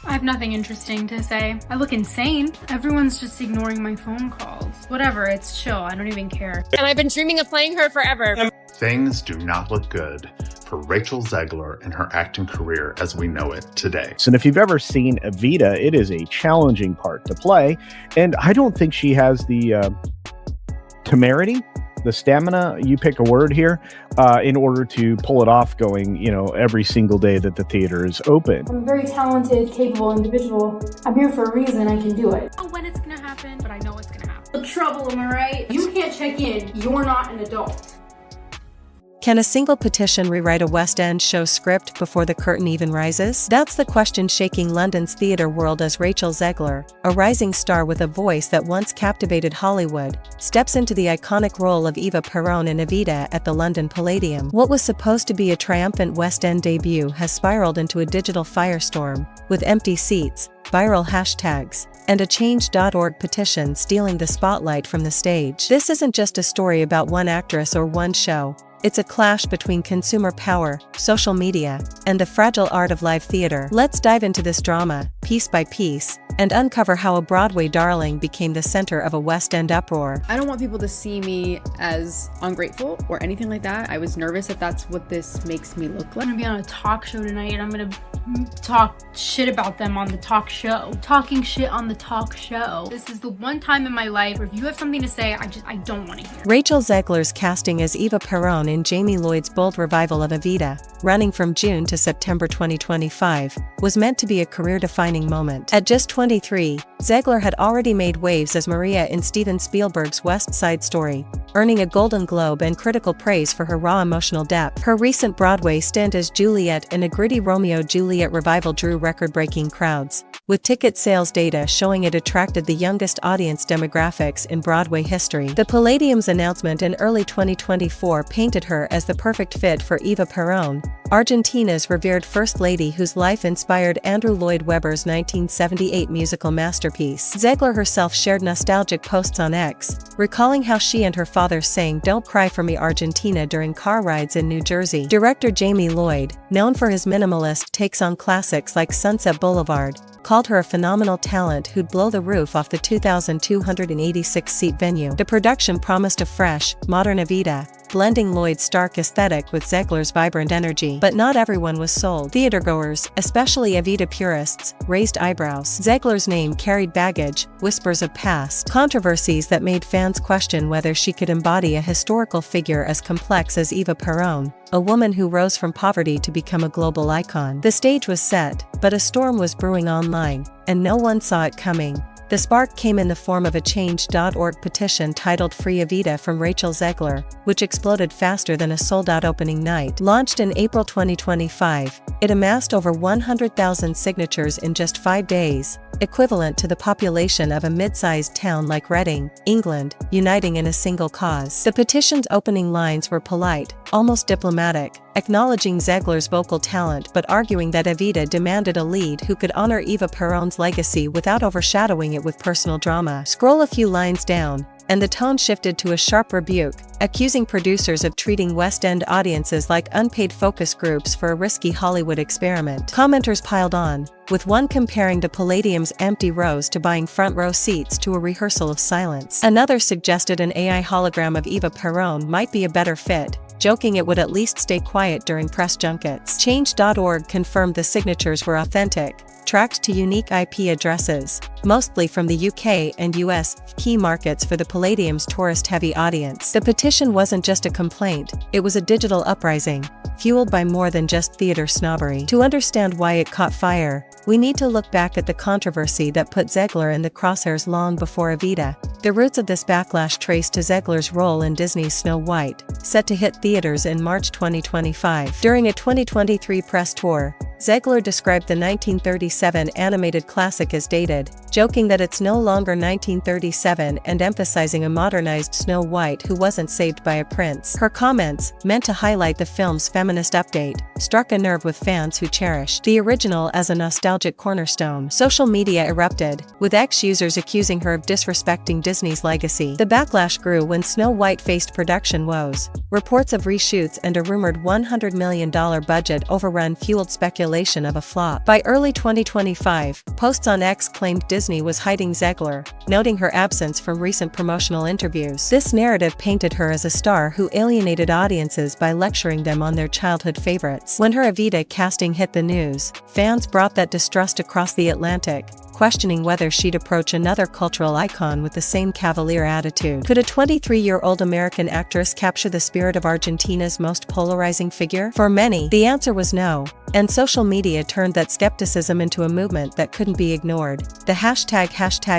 I have nothing interesting to say. I look insane. Everyone's just ignoring my phone calls. Whatever, it's chill. I don't even care. And I've been dreaming of playing her forever. Things do not look good for Rachel Zegler and her acting career as we know it today. And if you've ever seen Evita, it is a challenging part to play, and I don't think she has the temerity, the stamina, you pick a word here, in order to pull it off going, every single day that the theater is open. I'm a very talented, capable individual. I'm here for a reason. I can do it. I don't know when it's gonna happen, but I know it's gonna happen. The trouble, am I right? You can't check in. You're not an adult. Can a single petition rewrite a West End show script before the curtain even rises? That's the question shaking London's theatre world as Rachel Zegler, a rising star with a voice that once captivated Hollywood, steps into the iconic role of Eva Peron in Evita at the London Palladium. What was supposed to be a triumphant West End debut has spiraled into a digital firestorm, with empty seats, viral hashtags, and a Change.org petition stealing the spotlight from the stage. This isn't just a story about one actress or one show. It's a clash between consumer power, social media, and the fragile art of live theater. Let's dive into this drama, piece by piece, and uncover how a Broadway darling became the center of a West End uproar. I don't want people to see me as ungrateful or anything like that. I was nervous that that's what this makes me look like. I'm gonna be on a talk show tonight, and I'm gonna talk shit about them on the talk show. Talking shit on the talk show. This is the one time in my life where if you have something to say, I don't want to hear. Rachel Zegler's casting as Eva Peron in Jamie Lloyd's bold revival of Evita, running from June to September 2025, was meant to be a career-defining moment. At just 23, Zegler had already made waves as Maria in Steven Spielberg's West Side Story, earning a Golden Globe and critical praise for her raw emotional depth. Her recent Broadway stint as Juliet in a gritty Romeo-Juliet revival drew record-breaking crowds, with ticket sales data showing it attracted the youngest audience demographics in Broadway history. The Palladium's announcement in early 2024 painted her as the perfect fit for Eva Peron, Argentina's revered First Lady whose life inspired Andrew Lloyd Webber's 1978 musical masterpiece. Zegler herself shared nostalgic posts on X, recalling how she and her father sang "Don't Cry for Me Argentina" during car rides in New Jersey. Director Jamie Lloyd, known for his minimalist takes on classics like Sunset Boulevard, called her a phenomenal talent who'd blow the roof off the 2,286-seat venue. The production promised a fresh, modern Evita, blending Lloyd's stark aesthetic with Zegler's vibrant energy. But not everyone was sold. Theatergoers, especially Evita purists, raised eyebrows. Zegler's name carried baggage, whispers of past controversies that made fans question whether she could embody a historical figure as complex as Eva Peron, a woman who rose from poverty to become a global icon. The stage was set, but a storm was brewing online, and no one saw it coming. The spark came in the form of a Change.org petition titled "Free Evita" from Rachel Zegler, which exploded faster than a sold-out opening night. Launched in April 2025, it amassed over 100,000 signatures in just 5 days, equivalent to the population of a mid-sized town like Reading, England, uniting in a single cause. The petition's opening lines were polite, almost diplomatic, acknowledging Zegler's vocal talent but arguing that Evita demanded a lead who could honor Eva Peron's legacy without overshadowing it with personal drama. Scroll a few lines down, and the tone shifted to a sharp rebuke, accusing producers of treating West End audiences like unpaid focus groups for a risky Hollywood experiment. Commenters piled on, with one comparing the Palladium's empty rows to buying front-row seats to a rehearsal of silence. Another suggested an AI hologram of Eva Peron might be a better fit, joking it would at least stay quiet during press junkets. Change.org confirmed the signatures were authentic, tracked to unique IP addresses, mostly from the UK and US, key markets for the Palladium's tourist-heavy audience. The petition wasn't just a complaint, it was a digital uprising, fueled by more than just theater snobbery. To understand why it caught fire, we need to look back at the controversy that put Zegler in the crosshairs long before Evita. The roots of this backlash trace to Zegler's role in Disney's Snow White, set to hit theaters in March 2025. During a 2023 press tour, Zegler described the 1937 animated classic as dated, joking that it's no longer 1937 and emphasizing a modernized Snow White who wasn't saved by a prince. Her comments, meant to highlight the film's feminist update, struck a nerve with fans who cherished the original as a nostalgic cornerstone. Social media erupted, with ex-users accusing her of disrespecting Disney's legacy. The backlash grew when Snow White faced production woes. Reports of reshoots and a rumored $100 million budget overrun fueled speculation speculation of a flop. By early 2025, posts on X claimed Disney was hiding Zegler, noting her absence from recent promotional interviews. This narrative painted her as a star who alienated audiences by lecturing them on their childhood favorites. When her Evita casting hit the news, fans brought that distrust across the Atlantic, questioning whether she'd approach another cultural icon with the same cavalier attitude. Could a 23-year-old American actress capture the spirit of Argentina's most polarizing figure? For many, the answer was no, and social media turned that skepticism into a movement that couldn't be ignored. The hashtag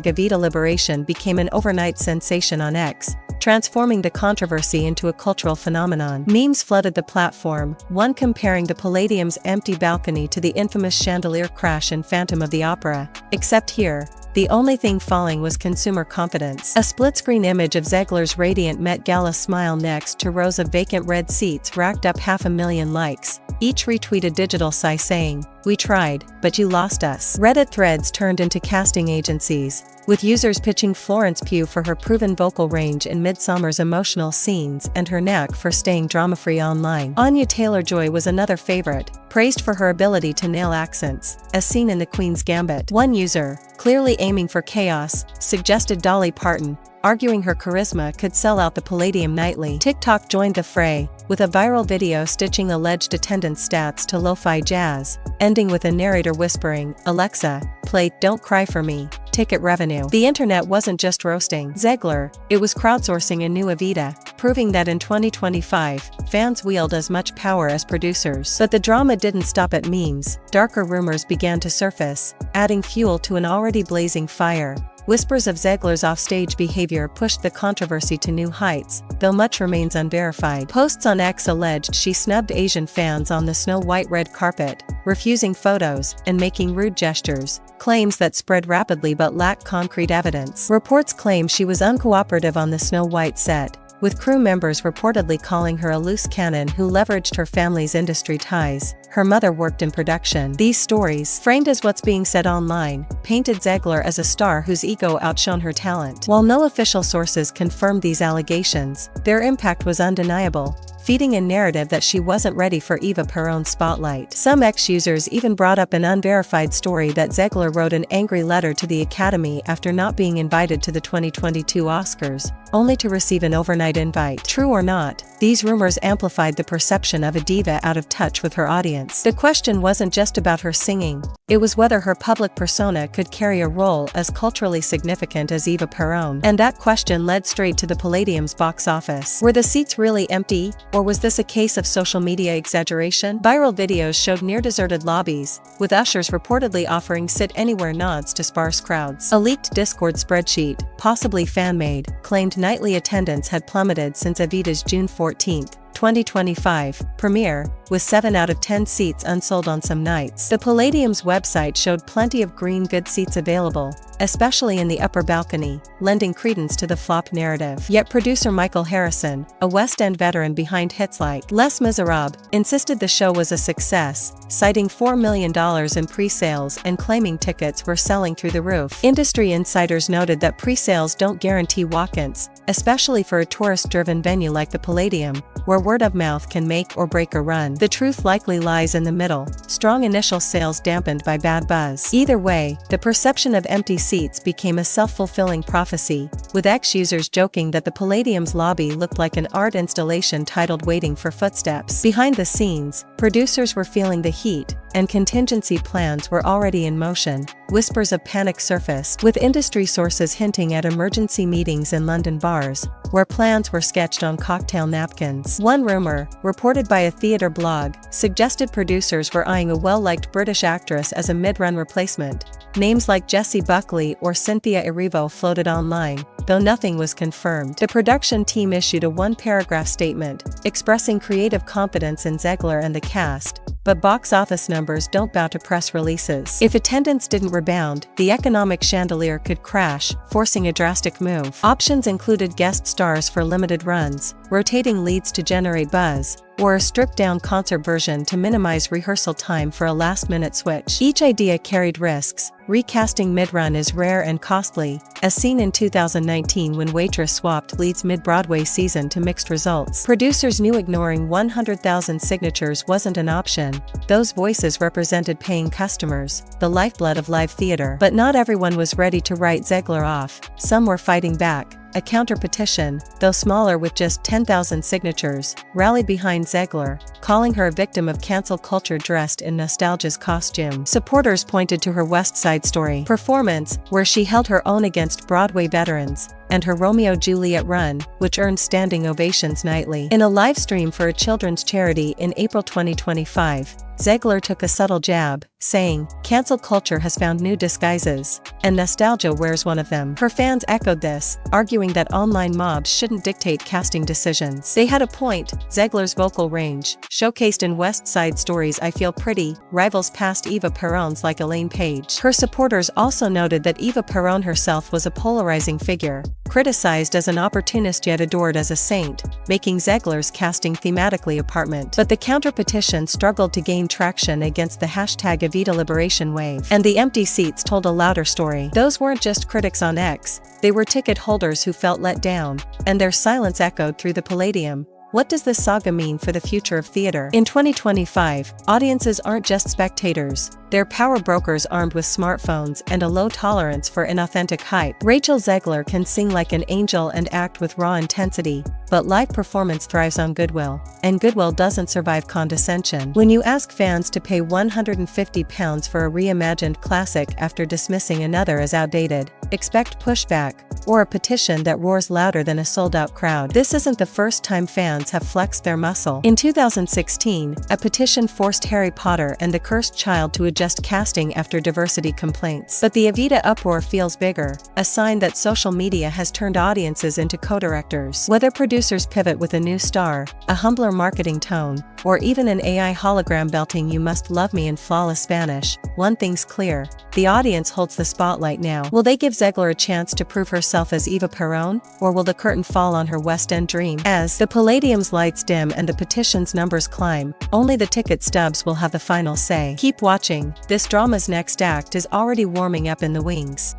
Evita Liberation became an overnight sensation on X, transforming the controversy into a cultural phenomenon. Memes flooded the platform, one comparing the Palladium's empty balcony to the infamous chandelier crash in Phantom of the Opera. Except here, the only thing falling was consumer confidence. A split-screen image of Zegler's radiant Met Gala smile next to rows of vacant red seats racked up 500,000 likes, each retweeted digital sigh saying, "We tried, but you lost us." Reddit threads turned into casting agencies, with users pitching Florence Pugh for her proven vocal range in Midsommar's emotional scenes and her knack for staying drama-free online. Anya Taylor-Joy was another favorite, praised for her ability to nail accents, as seen in The Queen's Gambit. One user, clearly aiming for chaos, suggested Dolly Parton, arguing her charisma could sell out the Palladium nightly. TikTok joined the fray, with a viral video stitching alleged attendance stats to lo-fi jazz, ending with a narrator whispering, "Alexa, play Don't Cry for Me." Ticket revenue. The internet wasn't just roasting Zegler, it was crowdsourcing a new Evita, proving that in 2025, fans wield as much power as producers. But the drama didn't stop at memes. Darker rumors began to surface, adding fuel to an already blazing fire. Whispers of Zegler's offstage behavior pushed the controversy to new heights, though much remains unverified. Posts on X alleged she snubbed Asian fans on the Snow White red carpet, refusing photos and making rude gestures, claims that spread rapidly but lack concrete evidence. Reports claim she was uncooperative on the Snow White set, with crew members reportedly calling her a loose cannon who leveraged her family's industry ties. Her mother worked in production. These stories, framed as what's being said online, painted Zegler as a star whose ego outshone her talent. While no official sources confirmed these allegations, their impact was undeniable, feeding a narrative that she wasn't ready for Eva Perón's spotlight. Some X-users even brought up an unverified story that Zegler wrote an angry letter to the Academy after not being invited to the 2022 Oscars, only to receive an overnight invite. True or not, these rumors amplified the perception of a diva out of touch with her audience. The question wasn't just about her singing, it was whether her public persona could carry a role as culturally significant as Eva Perón. And that question led straight to the Palladium's box office. Were the seats really empty, or was this a case of social media exaggeration? Viral videos showed near-deserted lobbies, with ushers reportedly offering sit-anywhere nods to sparse crowds. A leaked Discord spreadsheet, possibly fan-made, claimed nightly attendance had plummeted since Evita's June 14, 2025, premiere, with 7 out of 10 seats unsold on some nights. The Palladium's website showed plenty of green good seats available, especially in the upper balcony, lending credence to the flop narrative. Yet producer Michael Harrison, a West End veteran behind hits like Les Miserables, insisted the show was a success, citing $4 million in pre-sales and claiming tickets were selling through the roof. Industry insiders noted that pre-sales don't guarantee walk-ins, especially for a tourist-driven venue like the Palladium, where word of mouth can make or break a run. The truth likely lies in the middle, strong initial sales dampened by bad buzz. Either way, the perception of empty seats became a self-fulfilling prophecy, with X-users joking that the Palladium's lobby looked like an art installation titled Waiting for Footsteps. Behind the scenes, producers were feeling the heat, and contingency plans were already in motion. Whispers of panic surfaced, with industry sources hinting at emergency meetings in London bars, where plans were sketched on cocktail napkins. One rumor, reported by a theater blog, suggested producers were eyeing a well-liked British actress as a mid-run replacement. Names like Jessie Buckley or Cynthia Erivo floated online, though nothing was confirmed. The production team issued a one-paragraph statement, expressing creative confidence in Zegler and the cast, but box office numbers don't bow to press releases. If attendance didn't rebound, the economic chandelier could crash, forcing a drastic move. Options included guest stars for limited runs, rotating leads to generate buzz, or a stripped-down concert version to minimize rehearsal time for a last-minute switch. Each idea carried risks. Recasting mid-run is rare and costly, as seen in 2019 when Waitress swapped leads mid-Broadway season to mixed results. Producers knew ignoring 100,000 signatures wasn't an option. Those voices represented paying customers, the lifeblood of live theater. But not everyone was ready to write Zegler off. Some were fighting back. A counter-petition, though smaller with just 10,000 signatures, rallied behind Zegler, calling her a victim of cancel culture dressed in nostalgia's costume. Supporters pointed to her West Side Story performance, where she held her own against Broadway veterans, and her Romeo-Juliet run, which earned standing ovations nightly. In a live stream for a children's charity in April 2025, Zegler took a subtle jab, saying, "Cancel culture has found new disguises, and nostalgia wears one of them." Her fans echoed this, arguing that online mobs shouldn't dictate casting decisions. They had a point. Zegler's vocal range, showcased in West Side Story's I Feel Pretty, rivals past Eva Perón's like Elaine Page. Her supporters also noted that Eva Perón herself was a polarizing figure, criticized as an opportunist yet adored as a saint, making Zegler's casting thematically apparent. But the counter-petition struggled to gain traction against the hashtag Evita Liberation wave. And the empty seats told a louder story. Those weren't just critics on X, they were ticket holders who felt let down, and their silence echoed through the Palladium. What does this saga mean for the future of theater? In 2025, audiences aren't just spectators. They're power brokers armed with smartphones and a low tolerance for inauthentic hype. Rachel Zegler can sing like an angel and act with raw intensity, but live performance thrives on goodwill, and goodwill doesn't survive condescension. When you ask fans to pay £150 for a reimagined classic after dismissing another as outdated, expect pushback, or a petition that roars louder than a sold-out crowd. This isn't the first time fans have flexed their muscle. In 2016, a petition forced Harry Potter and the Cursed Child to adjust casting after diversity complaints. But the Evita uproar feels bigger, a sign that social media has turned audiences into co-directors. Whether producers pivot with a new star, a humbler marketing tone, or even an AI hologram belting "You Must Love Me" in flawless Spanish, one thing's clear: the audience holds the spotlight now. Will they give Zegler a chance to prove herself as Eva Perón, or will the curtain fall on her West End dream? As the Palladium's lights dim and the petition's numbers climb, only the ticket stubs will have the final say. Keep watching. This drama's next act is already warming up in the wings.